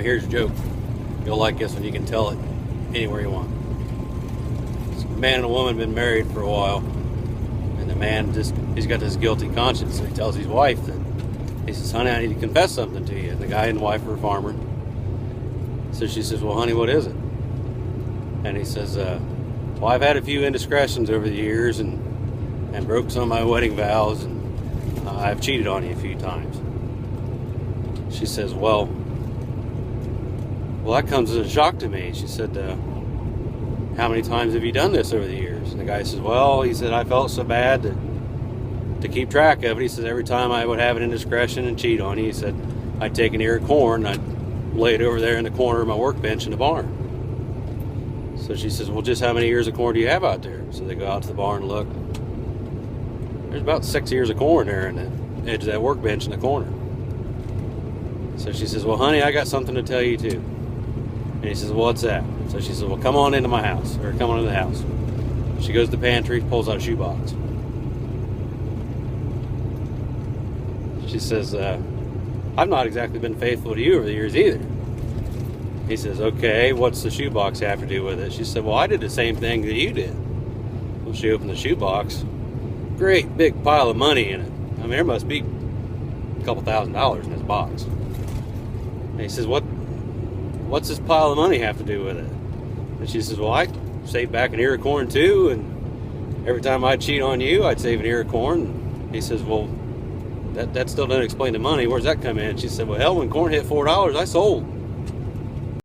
me, here's a joke. You'll like this one. You can tell it anywhere you want. A man and a woman been married for a while, and the man he's got this guilty conscience, so he tells his wife that, he says, honey, I need to confess something to you. And the guy and the wife are a farmer. So she says, well, honey, what is it? And he says, well, I've had a few indiscretions over the years and broke some of my wedding vows, and I've cheated on you a few times. She says, well, that comes as a shock to me. She said, how many times have you done this over the years? And the guy says, well, he said, I felt so bad to keep track of it. He says, every time I would have an indiscretion and cheat on you, he said, I'd take an ear of corn and I'd lay it over there in the corner of my workbench in the barn. So she says, well, just how many ears of corn do you have out there? So they go out to the barn and look. There's about 6 ears of corn there in the edge of that workbench in the corner. So she says, well, honey, I got something to tell you too. And he says, well, what's that? So she says, well, come on into my house, or come on into the house. She goes to the pantry, pulls out a shoebox. She says, I've not exactly been faithful to you over the years either. He says, okay, what's the shoebox have to do with it? She said, well, I did the same thing that you did. Well, she opened the shoebox. Great big pile of money in it. I mean, there must be a couple $1,000s in this box. And he says, what's this pile of money have to do with it? And she says, well, I saved back an ear of corn too, and every time I'd cheat on you, I'd save an ear of corn. And he says, well, that still doesn't explain the money. Where's that come in? She said, well, hell, when corn hit $4, I sold.